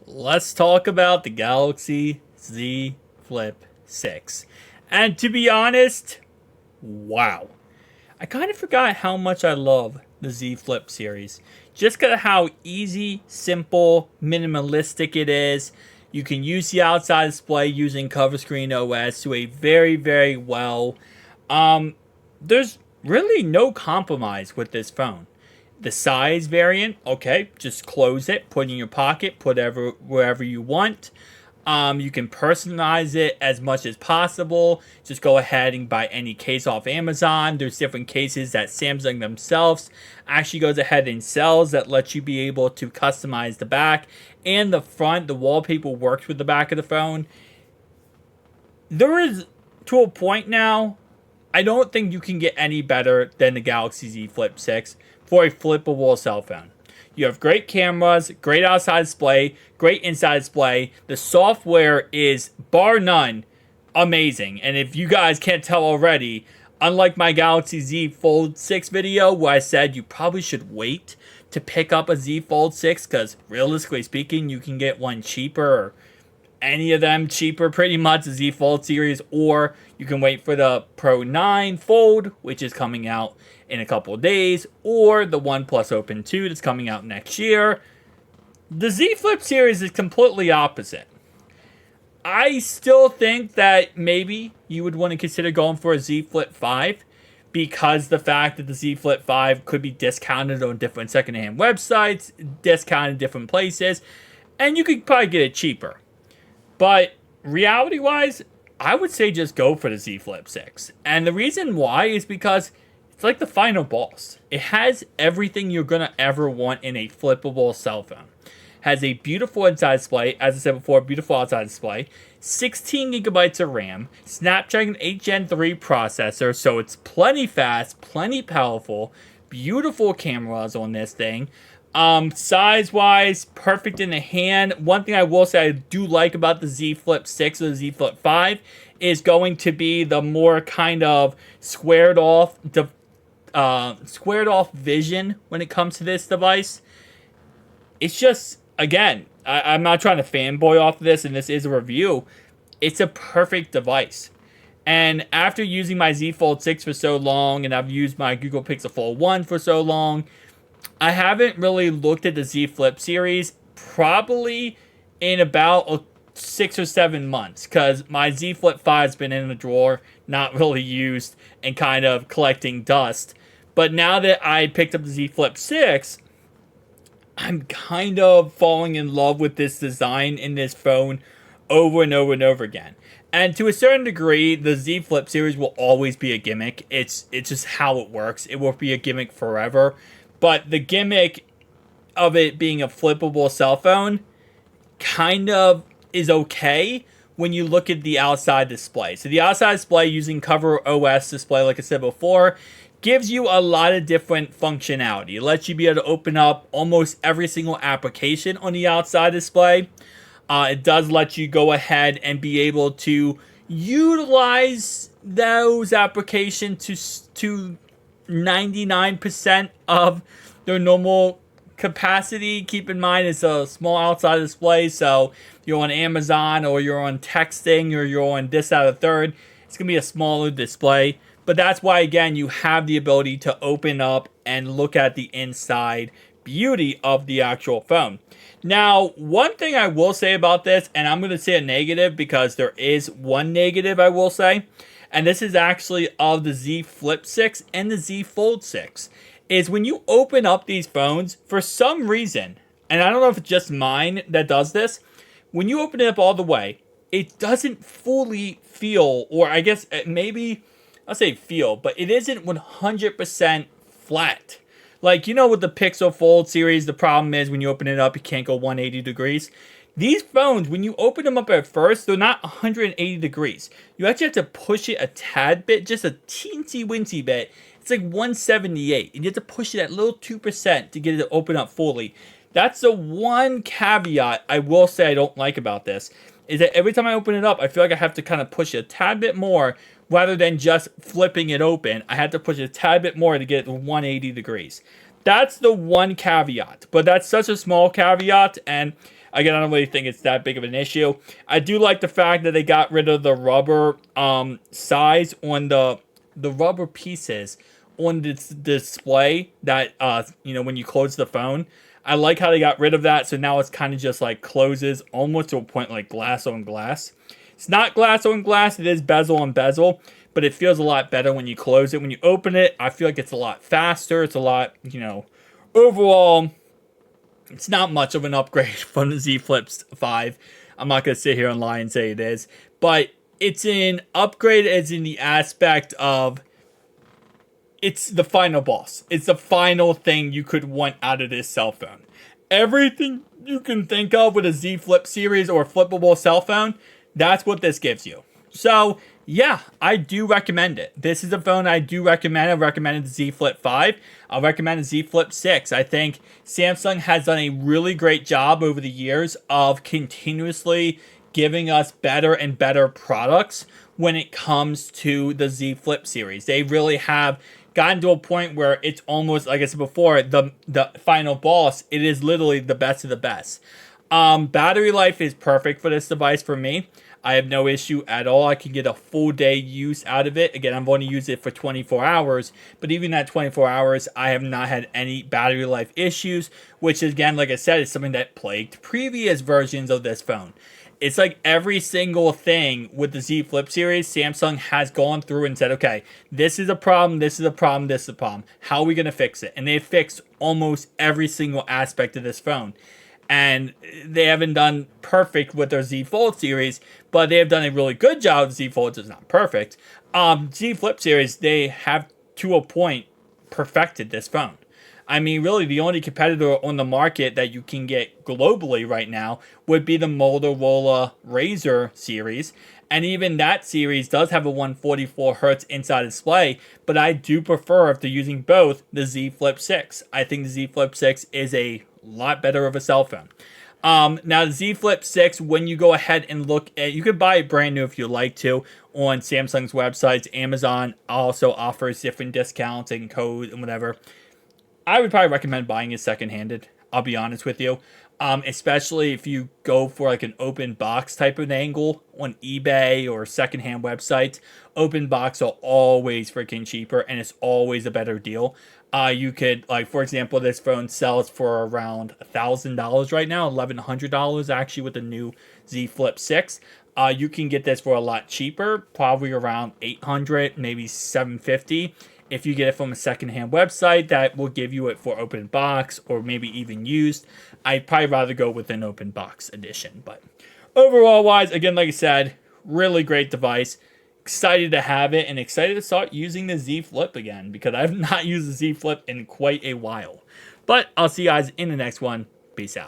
Let's talk about the Galaxy Z Flip 6. And to be honest, wow. I kind of forgot how much I love the Z Flip series. Just because of how easy, simple, minimalistic it is. You can use the outside display using Cover Screen OS to a very well. There's really no compromise with this phone. The size variant, okay, just close it, put it in your pocket, put it wherever you want. You can personalize it as much as possible. Just go ahead and buy any case off Amazon. There's different cases that Samsung themselves actually goes ahead and sells that lets you be able to customize the back and the front. The wallpaper works with the back of the phone. There is, to a point now, I don't think you can get any better than the Galaxy Z Flip 6 for a flippable cell phone. You have great cameras, great outside display, great inside display. The software is, bar none, amazing. And if you guys can't tell already, unlike my Galaxy Z Fold 6 video where I said you probably should wait to pick up a Z Fold 6 because realistically speaking, you can get one cheaper or any of them cheaper pretty much, the Z Fold series, or you can wait for the Pro 9 Fold, which is coming out in a couple of days, or the OnePlus Open 2 that's coming out next year. The Z Flip series is completely opposite. I still think that maybe you would want to consider going for a Z Flip 5 because the fact that the Z Flip 5 could be discounted on different secondhand websites, discounted in different places, and you could probably get it cheaper. But reality-wise, I would say just go for the Z Flip 6. And the reason why is because it's like the final boss. It has everything you're going to ever want in a flippable cell phone. Has a beautiful inside display, as I said before, beautiful outside display, 16 gigabytes of RAM, Snapdragon 8 Gen 3 processor, so it's plenty fast, plenty powerful, beautiful cameras on this thing. Size-wise, perfect in the hand. One thing I will say I do like about the Z Flip 6 or the Z Flip 5 is going to be the more kind of squared off vision when it comes to this device. It's just, again, I'm not trying to fanboy off of this, and this is a review. It's a perfect device. And after using my Z Fold 6 for so long, and I've used my Google Pixel Fold 1 for so long, I haven't really looked at the Z Flip series probably in about 6 or 7 months because my Z Flip 5 has been in the drawer, not really used, and kind of collecting dust. But now that I picked up the Z Flip 6, I'm kind of falling in love with this design in this phone over and over again. And to a certain degree, the Z Flip series will always be a gimmick. It's just how it works. It will be a gimmick forever. But the gimmick of it being a flippable cell phone kind of is okay when you look at the outside display. So the outside display using Cover OS display, like I said before, gives you a lot of different functionality. It lets you be able to open up almost every single application on the outside display. It does let you go ahead and be able to utilize those applications to 99% of their normal capacity. Keep in mind it's a small outside display, so you're on Amazon or you're on texting or you're on this, that, or third, it's going to be a smaller display. But that's why, again, you have the ability to open up and look at the inside beauty of the actual phone. Now, one thing I will say about this, and I'm going to say a negative because there is one negative I will say, and this is actually of the Z Flip 6 and the Z Fold 6, is when you open up these phones, for some reason, and I don't know if it's just mine that does this, when you open it up all the way, it doesn't fully feel, or I guess maybe, I'll say feel, but it isn't 100% flat. Like, you know, with the Pixel Fold series, the problem is when you open it up, you can't go 180 degrees. These phones, when you open them up at first, they're not 180 degrees. You actually have to push it a tad bit, just a teensy-wincy bit. It's like 178, and you have to push it at little 2% to get it to open up fully. That's the one caveat I will say I don't like about this, is that every time I open it up, I feel like I have to kind of push it a tad bit more rather than just flipping it open. I had to push it a tad bit more to get it to 180 degrees. That's the one caveat, but that's such a small caveat, and Again, I don't really think it's that big of an issue. I do like the fact that they got rid of the rubber size on the rubber pieces on this display that when you close the phone. I like how they got rid of that, so now it's kind of just like closes almost to a point like glass on glass. It's not glass on glass, it is bezel on bezel, but it feels a lot better when you close it. When you open it, I feel like it's a lot faster. It's a lot, overall, it's not much of an upgrade from the Z Flip 5. I'm not going to sit here and lie and say it is, but it's an upgrade as in the aspect of it's the final boss. It's the final thing you could want out of this cell phone. Everything you can think of with a Z Flip series or flippable cell phone, that's what this gives you. So, yeah, I do recommend it. This is a phone I do recommend. I recommended the Z Flip 5. I'll recommend the Z Flip 6. I think Samsung has done a really great job over the years of continuously giving us better and better products when it comes to the Z Flip series. They really have gotten to a point where it's almost, like I said before, the final boss. It is literally the best of the best. Battery life is perfect for this device for me. I have no issue at all. I can get a full day use out of it. Again, I'm going to use it for 24 hours, but even at 24 hours, I have not had any battery life issues, which again, like I said, is something that plagued previous versions of this phone. It's like every single thing with the Z Flip series, Samsung has gone through and said, okay, this is a problem, this is a problem, this is a problem. How are we going to fix it? And they've fixed almost every single aspect of this phone. And they haven't done perfect with their Z Fold series, but they have done a really good job. Z Fold is not perfect. Z Flip series, they have, to a point, perfected this phone. I mean, really, the only competitor on the market that you can get globally right now would be the Motorola Razr series. And even that series does have a 144Hz inside display, but I do prefer, if they're using both, the Z Flip 6. I think the Z Flip 6 is a lot better of a cell phone. Now, the Z Flip 6, when you go ahead and look at, you could buy it brand new if you like to on Samsung's websites. Amazon also offers different discounts and codes and whatever. I would probably recommend buying it second-handed, I'll be honest with you. Especially if you go for like an open box type of angle on eBay or secondhand websites. Open box are always freaking cheaper, and it's always a better deal. You could, like, for example, this phone sells for around $1,000 right now, $1,100 actually with the new Z Flip 6. You can get this for a lot cheaper, probably around $800, maybe $750. If you get it from a secondhand website that will give you it for open box or maybe even used, I'd probably rather go with an open box edition. But overall wise, again, like I said, really great device. Excited to have it and excited to start using the Z Flip again because I've not used the Z Flip in quite a while. But I'll see you guys in the next one. Peace out.